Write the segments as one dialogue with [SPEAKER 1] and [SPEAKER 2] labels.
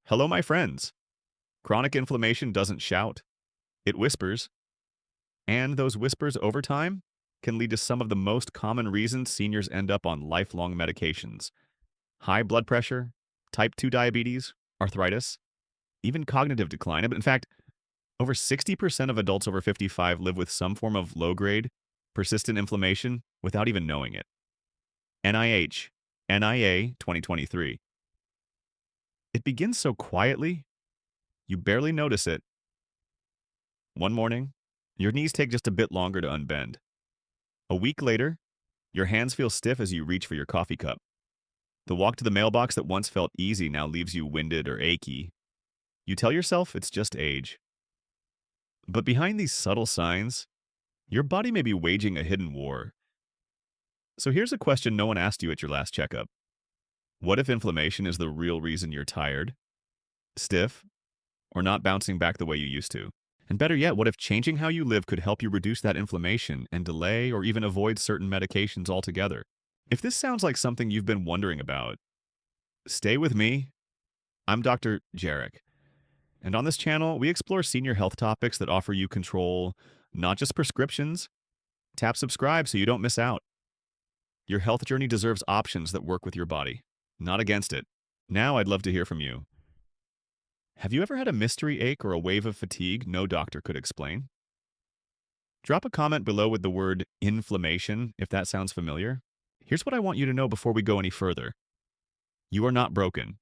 [SPEAKER 1] Hello, my friends. Chronic inflammation doesn't shout, it whispers, and those whispers over time can lead to some of the most common reasons seniors end up on lifelong medications: high blood pressure, type 2 diabetes, arthritis, even cognitive decline. In fact, over 60% of adults over 55 live with some form of low grade, persistent inflammation without even knowing it. NIH, NIA 2023. It begins so quietly, you barely notice it. One morning, your knees take just a bit longer to unbend. A week later, your hands feel stiff as you reach for your coffee cup. The walk to the mailbox that once felt easy now leaves you winded or achy. You tell yourself it's just age. But behind these subtle signs, your body may be waging a hidden war. So here's a question no one asked you at your last checkup. What if inflammation is the real reason you're tired, stiff, or not bouncing back the way you used to? And better yet, what if changing how you live could help you reduce that inflammation and delay or even avoid certain medications altogether? If this sounds like something you've been wondering about, stay with me. I'm Dr. Jarek, and on this channel, we explore senior health topics that offer you control, not just prescriptions. Tap subscribe so you don't miss out. Your health journey deserves options that work with your body, not against it. Now I'd love to hear from you. Have you ever had a mystery ache or a wave of fatigue no doctor could explain? Drop a comment below with the word inflammation if that sounds familiar. Here's what I want you to know before we go any further. You are not broken.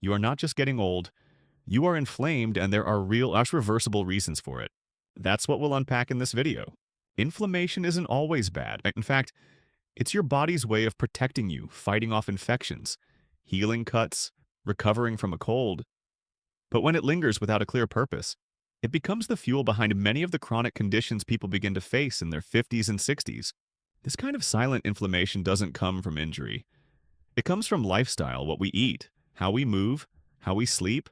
[SPEAKER 1] You are not just getting old. You are inflamed, and there are real, reversible reasons for it. That's what we'll unpack in this video. Inflammation isn't always bad. In fact, it's your body's way of protecting you, fighting off infections, healing cuts, recovering from a cold. But when it lingers without a clear purpose, it becomes the fuel behind many of the chronic conditions people begin to face in their 50s and 60s. This kind of silent inflammation doesn't come from injury. It comes from lifestyle, what we eat, how we move, how we sleep,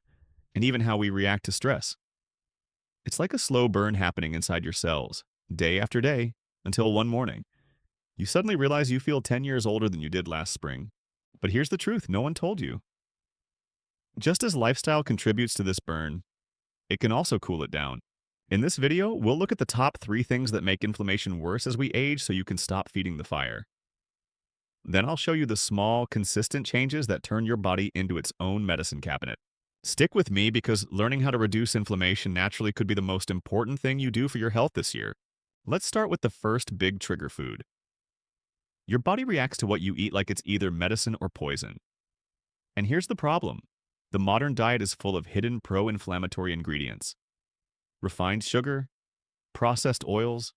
[SPEAKER 1] and even how we react to stress. It's like a slow burn happening inside your cells, day after day, until one morning, you suddenly realize you feel 10 years older than you did last spring. But here's the truth no one told you. Just as lifestyle contributes to this burn, it can also cool it down. In this video, we'll look at the top 3 things that make inflammation worse as we age so you can stop feeding the fire. Then I'll show you the small, consistent changes that turn your body into its own medicine cabinet. Stick with me because learning how to reduce inflammation naturally could be the most important thing you do for your health this year. Let's start with the first big trigger food. Your body reacts to what you eat like it's either medicine or poison. And here's the problem. The modern diet is full of hidden pro-inflammatory ingredients. Refined sugar, processed oils,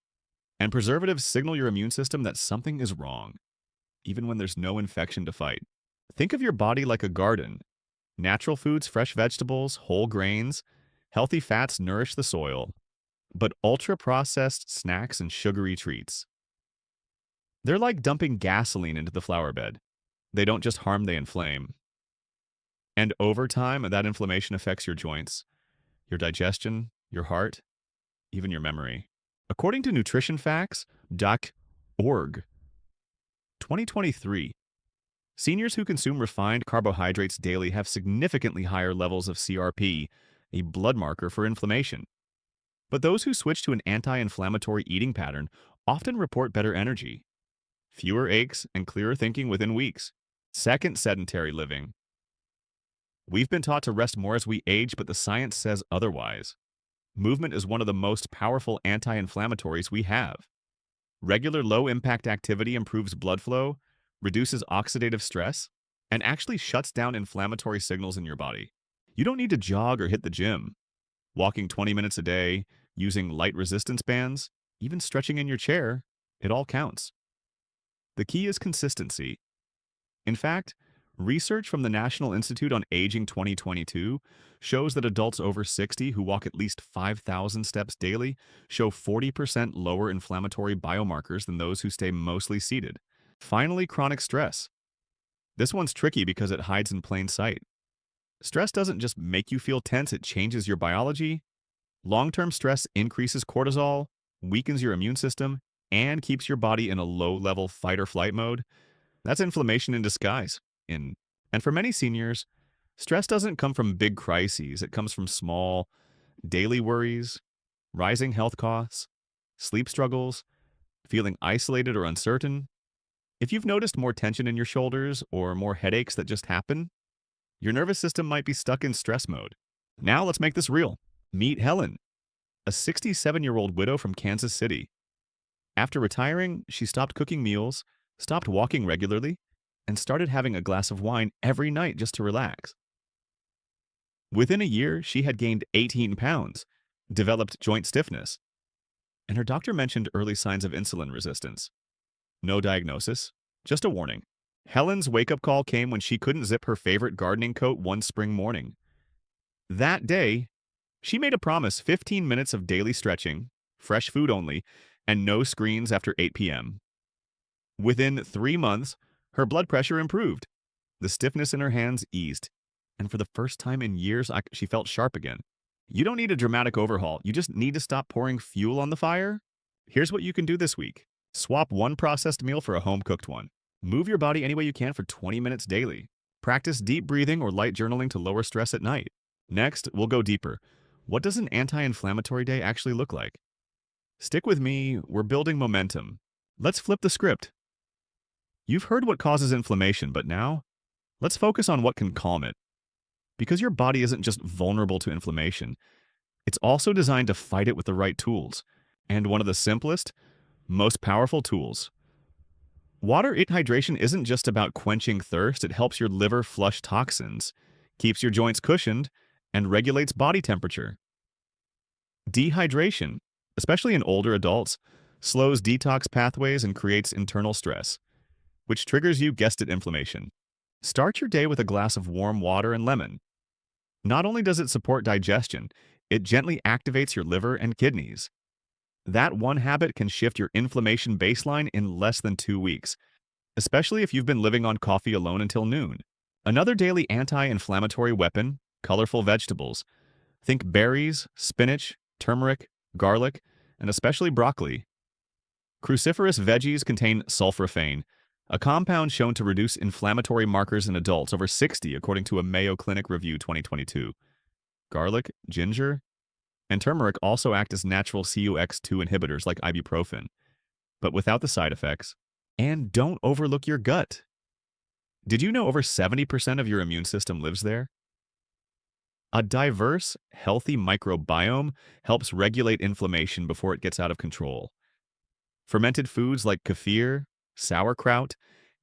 [SPEAKER 1] and preservatives signal your immune system that something is wrong, even when there's no infection to fight. Think of your body like a garden. Natural foods, fresh vegetables, whole grains, healthy fats nourish the soil, but ultra-processed snacks and sugary treats, they're like dumping gasoline into the flower bed. They don't just harm, they inflame. And over time, that inflammation affects your joints, your digestion, your heart, even your memory. According to nutritionfacts.org, 2023, seniors who consume refined carbohydrates daily have significantly higher levels of CRP, a blood marker for inflammation. But those who switch to an anti-inflammatory eating pattern often report better energy, fewer aches, and clearer thinking within weeks. Second, sedentary living. We've been taught to rest more as we age, but the science says otherwise. Movement is one of the most powerful anti-inflammatories we have. Regular low-impact activity improves blood flow, reduces oxidative stress, and actually shuts down inflammatory signals in your body. You don't need to jog or hit the gym. Walking 20 minutes a day, using light resistance bands, even stretching in your chair, it all counts. The key is consistency. In fact, research from the National Institute on Aging 2022 shows that adults over 60 who walk at least 5,000 steps daily show 40% lower inflammatory biomarkers than those who stay mostly seated. Finally, chronic stress. This one's tricky because it hides in plain sight. Stress doesn't just make you feel tense, it changes your biology. Long-term stress increases cortisol, weakens your immune system, and keeps your body in a low-level fight-or-flight mode. That's inflammation in disguise. And for many seniors, Stress doesn't come from big crises, it comes from small, daily worries, rising health costs, sleep struggles, feeling isolated or uncertain. If you've noticed more tension in your shoulders or more headaches that just happen, your nervous system might be stuck in stress mode. Now let's make this real. Meet Helen, a 67-year-old widow from Kansas City. After retiring, she stopped cooking meals, stopped walking regularly, and started having a glass of wine every night just to relax. Within a year, she had gained 18 pounds, developed joint stiffness, and her doctor mentioned early signs of insulin resistance. No diagnosis, just a warning. Helen's wake-up call came when she couldn't zip her favorite gardening coat one spring morning. That day, she made a promise: 15 minutes of daily stretching, fresh food only, and no screens after 8 p.m. Within 3 months, her blood pressure improved. The stiffness in her hands eased, and for the first time in years, she felt sharp again. You don't need a dramatic overhaul. You just need to stop pouring fuel on the fire. Here's what you can do this week. Swap one processed meal for a home-cooked one. Move your body any way you can for 20 minutes daily. Practice deep breathing or light journaling to lower stress at night. Next, we'll go deeper. What does an anti-inflammatory day actually look like? Stick with me, we're building momentum. Let's flip the script. You've heard what causes inflammation, but now, let's focus on what can calm it. Because your body isn't just vulnerable to inflammation, it's also designed to fight it with the right tools. And one of the simplest, most powerful tools. Water hydration isn't just about quenching thirst, it helps your liver flush toxins, keeps your joints cushioned, and regulates body temperature. Dehydration, especially in older adults, slows detox pathways and creates internal stress, which triggers, you guessed it, inflammation. Start your day with a glass of warm water and lemon. Not only does it support digestion, it gently activates your liver and kidneys. That one habit can shift your inflammation baseline in less than 2 weeks, especially if you've been living on coffee alone until noon. Another daily anti-inflammatory weapon: colorful vegetables. Think berries, spinach, turmeric, garlic, and especially broccoli. Cruciferous veggies contain sulforaphane, a compound shown to reduce inflammatory markers in adults, over 60 according to a Mayo Clinic review 2022. Garlic, ginger, and turmeric also act as natural COX-2 inhibitors like ibuprofen, but without the side effects. And don't overlook your gut. Did you know over 70% of your immune system lives there? A diverse, healthy microbiome helps regulate inflammation before it gets out of control. Fermented foods like kefir, sauerkraut,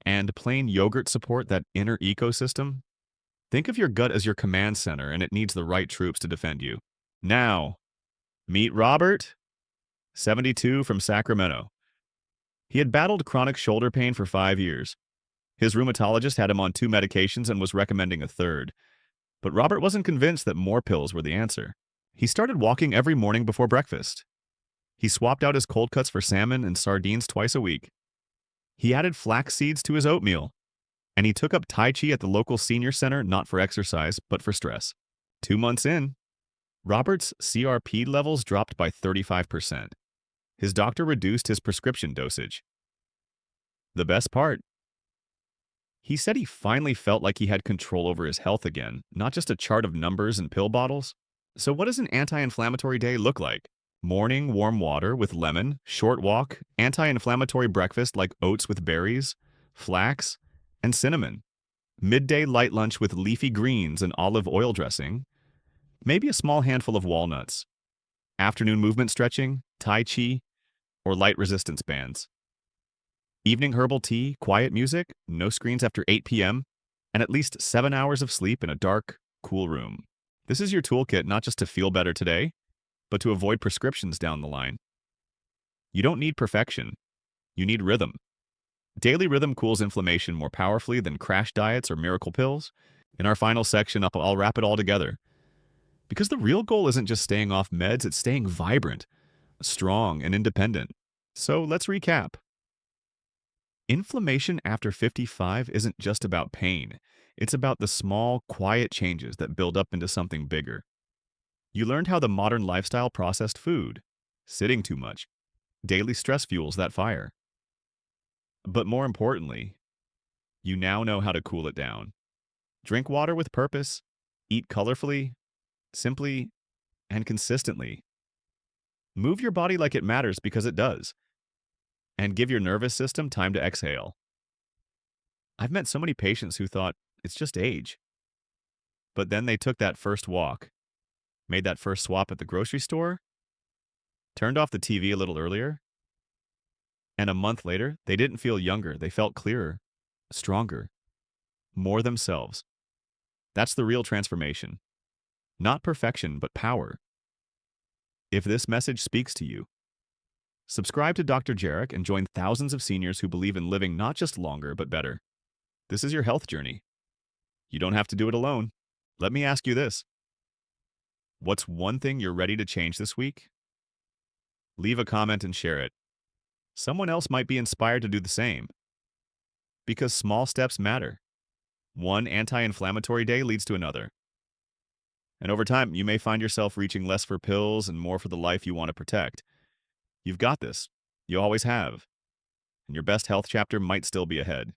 [SPEAKER 1] and plain yogurt support that inner ecosystem. Think of your gut as your command center, and it needs the right troops to defend you. Now, meet Robert, 72, from Sacramento. He had battled chronic shoulder pain for 5 years. His rheumatologist had him on 2 medications and was recommending a third. But Robert wasn't convinced that more pills were the answer. He started walking every morning before breakfast. He swapped out his cold cuts for salmon and sardines twice a week. He added flax seeds to his oatmeal. And he took up Tai Chi at the local senior center, not for exercise, but for stress. 2 months in, Robert's CRP levels dropped by 35%. His doctor reduced his prescription dosage. The best part: he said he finally felt like he had control over his health again, not just a chart of numbers and pill bottles. So what does an anti-inflammatory day look like? Morning, warm water with lemon, short walk, anti-inflammatory breakfast like oats with berries, flax, and cinnamon. Midday light lunch with leafy greens and olive oil dressing. Maybe a small handful of walnuts. Afternoon movement stretching, Tai Chi, or light resistance bands. Evening herbal tea, quiet music, no screens after 8 p.m., and at least 7 hours of sleep in a dark, cool room. This is your toolkit, not just to feel better today, but to avoid prescriptions down the line. You don't need perfection. You need rhythm. Daily rhythm cools inflammation more powerfully than crash diets or miracle pills. In our final section, I'll wrap it all together. Because the real goal isn't just staying off meds, it's staying vibrant, strong, and independent. So let's recap. Inflammation after 55 isn't just about pain. It's about the small, quiet changes that build up into something bigger. You learned how the modern lifestyle processed food, sitting too much, daily stress fuels that fire. But more importantly, you now know how to cool it down. Drink water with purpose, Eat colorfully, simply, and consistently. Move your body like it matters because it does. And give your nervous system time to exhale. I've met so many patients who thought, it's just age. But then they took that first walk, made that first swap at the grocery store, turned off the TV a little earlier, and a month later, they didn't feel younger. They felt clearer, stronger, more themselves. That's the real transformation. Not perfection, but power. If this message speaks to you, subscribe to Dr. Jarek and join thousands of seniors who believe in living not just longer, but better. This is your health journey. You don't have to do it alone. Let me ask you this. What's one thing you're ready to change this week? Leave a comment and share it. Someone else might be inspired to do the same. Because small steps matter. One anti-inflammatory day leads to another. And over time, you may find yourself reaching less for pills and more for the life you want to protect. You've got this. You always have. And your best health chapter might still be ahead.